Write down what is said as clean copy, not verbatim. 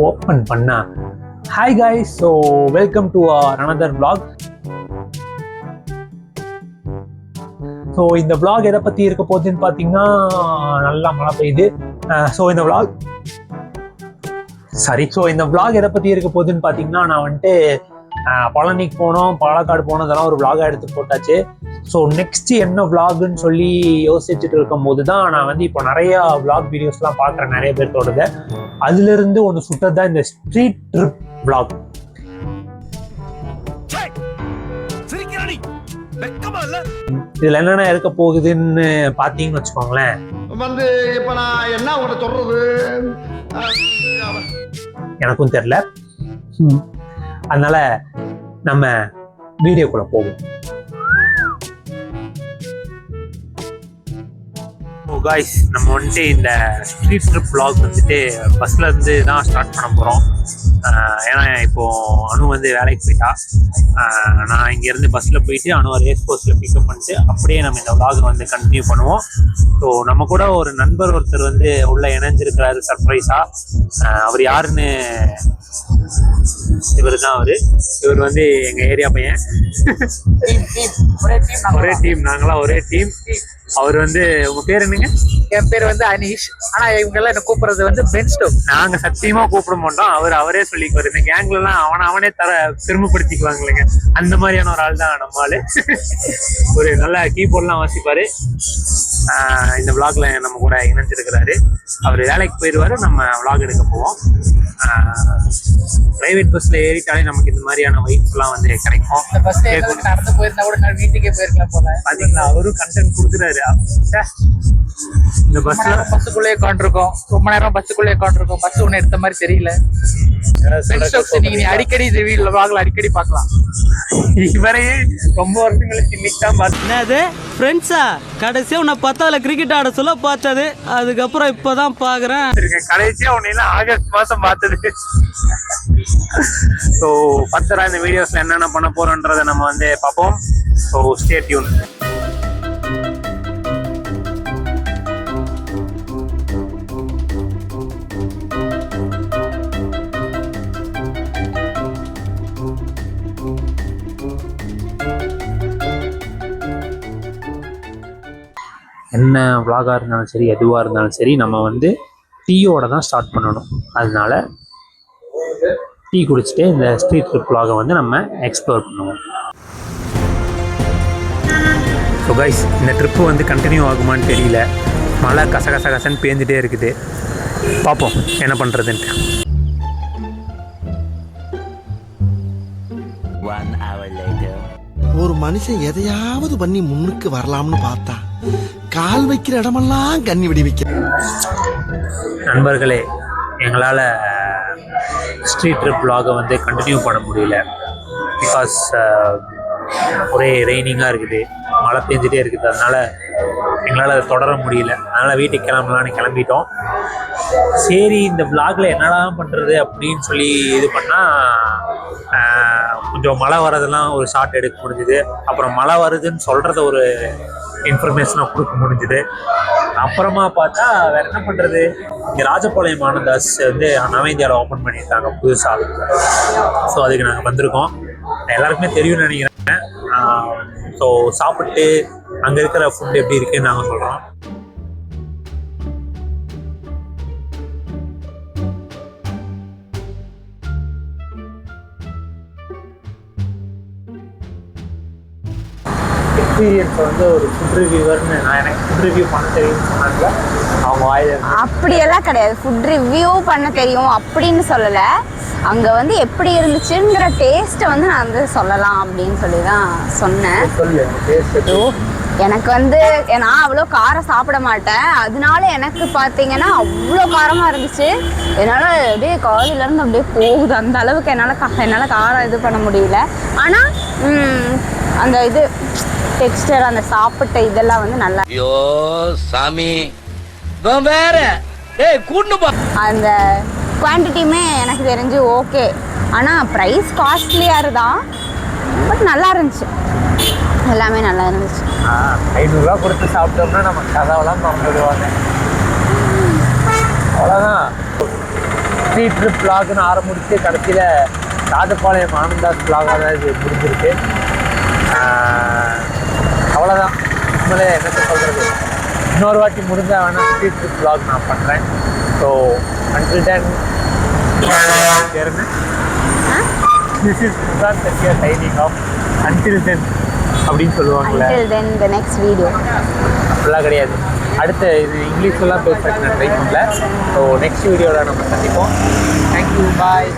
Open பண்ணா hi guys, so welcome to another vlog. So இந்த vlog எதை பற்றி இருக்க போகுதுன்னு பார்த்தீங்கன்னா, நல்லா மழை பெய்யுது. ஸோ இந்த vlog எதை பற்றி இருக்க போகுதுன்னு பார்த்தீங்கன்னா, நான் வந்துட்டு பழனிக்கு போனோம், பாலக்காடு போனோம், அதெல்லாம் ஒரு vlog-ஆக எடுத்து போட்டாச்சு. ஸோ நெக்ஸ்ட் என்ன vlogன்னு சொல்லி யோசிச்சுட்டு இருக்கும் போது தான் நான் வந்து இப்போ நிறையா vlog வீடியோஸ்லாம் பார்க்குறேன் நிறைய பேர்த்தோடது. அதுலேருந்து ஒன்று சுட்டது தான் இந்த ஸ்ட்ரீட் ட்ரிப் vlog. இதுல என்னென்ன இருக்க போகுதுன்னு பாத்தீங்கன்னு வச்சுக்கோங்களேன். வந்து இப்ப நான் என்ன உங்கள்கிட்ட சொல்றது எனக்கும் தெரியல. அதனால நம்ம வீடியோக்குள்ள போவோம். காய்ஸ், நம்ம வந்துட்டு இந்த ஸ்ட்ரீட் ட்ரிப் vlog வந்துட்டு பஸ்ல இருந்து தான் ஸ்டார்ட் பண்ண போறோம். ஏன்னா இப்போ அனு வந்து வேலைக்கு போயிட்டா. நான் இங்கேருந்து பஸ்ஸில் போயிட்டு அனுவை ரேஸ் கோர்ஸில் பிக்கப் பண்ணிட்டு அப்படியே நம்ம இந்த vlog வந்து கண்டினியூ பண்ணுவோம். ஸோ நம்ம கூட ஒரு நண்பர் ஒருத்தர் வந்து உள்ள இணைஞ்சிருக்கிறாரு சர்ப்ரைஸா. அவர் யாருன்னு, இவர் தான் இவர் வந்து எங்க ஏரியா பையன். ஒரே டீம், நாங்களாம் ஒரே டீம். அவர் வந்து, உங்க பேர் என்னங்க? என் பேர் வந்து அனீஷ். ஆனா இவங்க எல்லாம் என்ன கூப்பிடுறது வந்து பென்ஸ்டோ. நாங்க சத்தியமா கூப்பிட மாட்டோம், அவரே சொல்லிக்குவாரு. இந்த கேங்ல எல்லாம் அவனே பெருமைப்படுத்திக்குவாங்க இல்லைங்க, அந்த மாதிரியான ஒரு ஆள் தான் நம்ம ஆளு. ஒரு நல்ல கீபோர்ட்லாம் வாசிப்பாரு. இந்த vlogல நம்ம கூட இணைஞ்சிருக்கிறாரு. அவர் வேலைக்கு போயிடுவாரு, நம்ம vlog எடுக்க போவோம். பிரைவேட் பஸ்ல ஏறிட்டாலே நமக்கு இந்த மாதிரியான வைப்ஸ் எல்லாம் வந்து கிடைக்கும். நடந்து போயிருந்தா கூட நான் வீட்டுக்கே போயிருக்கலாம் போல. பாத்தீங்களா, அவரும் கண்டென்ட் கொடுக்குறாரு. இந்த பஸ்ஸுக்குள்ளே உட்காந்துருக்கோம், ரொம்ப நேரம் பஸ்ஸுக்குள்ளே உட்காந்துருக்கோம். பஸ் ஒண்ணு எடுத்த மாதிரி தெரியல. நீங்க அடிக்கடி இந்த வீட்டுல vlogல அடிக்கடி பார்க்கலாம். இவரையே ரொம்ப வருஷங்களுக்கு இன்னைக்கு தான் பார்த்தது ஃப்ரெண்ட்ஸா. கடைசியா உன்னை 10th கிரிக்கெட் ஆட சொல்ல பார்த்தது, அதுக்கப்புறம் இப்பதான் பாக்குறேன். கடைசியா உன்ன ஆகஸ்ட் மாசம் பார்த்தது. ஸோ ஃபர்தரா இந்த வீடியோஸ்ல என்னென்ன பண்ண போறோன்றதை நம்ம வந்து பார்ப்போம். So stay tune. என்ன vlog-ஆ இருந்தாலும் சரி, எதுவாக இருந்தாலும் சரி, நம்ம வந்து டீயோட தான் ஸ்டார்ட் பண்ணணும். அதனால டீ குடிச்சிட்டு இந்த ஸ்ட்ரீட் ட்ரிப் vlog-ஐ வந்து நம்ம எக்ஸ்ப்ளோர் பண்ணுவோம். ஸோ கைஸ், இந்த ட்ரிப்பு வந்து கண்டினியூ ஆகுமான்னு தெரியல. மழை கசகசன்னு பேஞ்சிட்டே இருக்குது. பார்ப்போம் என்ன பண்ணுறதுன்ட்டு. ஒரு மனுஷன் எதையாவது பண்ணி முன்னுக்கு வரலாம்னு பார்த்தா கால் வைக்கிற இடமெல்லாம் கண்ணி விடுவிக்க. நண்பர்களே, எங்களால் ஸ்ட்ரீட் ட்ரிப் vlog-ஐ வந்து கண்டினியூ பண்ண முடியல. பிகாஸ் ஒரே ரெய்னிங்காக இருக்குது, மழை பெஞ்சிட்டே இருக்குது. அதனால எங்களால் அதை தொடர முடியல. அதனால் வீட்டுக்கு கிளம்பலான்னு கிளம்பிட்டோம். சரி, இந்த vlog-ல என்னடா பண்ணுறது அப்படின்னு சொல்லி இது பண்ணால் கொஞ்சம் மழை வரதெல்லாம் ஒரு ஷார்ட் எடுக்க முடிஞ்சுது. அப்புறம் மழை வருதுன்னு சொல்கிறத ஒரு இன்ஃபர்மேஷனாக கொடுக்க முடிஞ்சுது. அப்புறமா பார்த்தா வேற என்ன பண்ணுறது, இங்கே ராஜபாளையம் ஆனந்தாஸ் வந்து நவேந்தியாவில் ஓப்பன் பண்ணியிருக்காங்க புதுசாக. ஸோ அதுக்கு நாங்கள் வந்திருக்கோம். எல்லாருக்குமே தெரியும்னு நினைக்கிறேன். ஸோ சாப்பிட்டு அங்கே இருக்கிற ஃபுட் எப்படி இருக்குன்னு நாங்கள் சொல்கிறோம். எக்ஸ்பீரியன்ஸ் வந்து ஒரு ஃபுட் ரிவ்யூவர்னு எனக்கு ஃபுட் ரிவ்யூ பண்ண தெரியும்னு சொன்னாங்க அவங்க வாயில. அப்படியெல்லாம் கிடையாது, ஃபுட் ரிவ்யூ பண்ண தெரியும் அப்படின்னு சொல்லலை. அங்கே வந்து எப்படி இருந்துச்சுங்கிற டேஸ்ட்டை வந்து நான் வந்து சொல்லலாம் அப்படின்னு சொல்லி தான் சொன்னேன். எனக்கு வந்து நான் அவ்வளோ காரம் சாப்பிட மாட்டேன். அதனால எனக்கு பார்த்தீங்கன்னா அவ்வளோ காரமாக இருந்துச்சு. என்னால் அப்படியே காலையிலேருந்து அப்படியே போகுது. அந்த அளவுக்கு என்னால் காரம் இது பண்ண முடியல. ஆனால் அந்த இது டெக்ஸ்டர், அந்த சாப்பிட்ட இதெல்லாம் வந்து நல்லா. ஐயோ சாமி, வேற அந்த குவான்டிட்டியுமே எனக்கு தெரிஞ்சு ஓகே. ஆனால் ப்ரைஸ் காஸ்ட்லியாக தான், பட் நல்லா இருந்துச்சு. எல்லாமே நல்லா இருந்துச்சு. 500 ரூபா கொடுத்து சாப்பிட்டோம்னா நம்ம கதவெல்லாம் திறந்துடுவாங்க. அவ்வளோதான். ஸ்ட்ரீட் ட்ரிப் vlogனு ஆரம்பிச்சு கடைசியில் ராஜபாளையம் ஆனந்தாஸ் vlog-ஆ தான் இது முடிஞ்சிருக்கு. அவ்வளோதான். உண்மையிலே என்னத்தை சொல்கிறது, இன்னொரு வாட்டி முடிஞ்சால் வேணால் ஸ்ட்ரீட் ட்ரிப் vlog நான் பண்ணுறேன். So until then this is Prashant Sathya signing off. Until then அப்படின்னு சொல்லுவாங்கல்ல, until then the next video. அப்படிலாம் கிடையாது. அடுத்த இது இங்கிலீஷ்லாம் பேசுறதுக்கு நான் ட்ரை பண்ணல. ஸோ நெக்ஸ்ட் வீடியோவில் நம்ம சந்திப்போம். தேங்க்யூ, பாய்.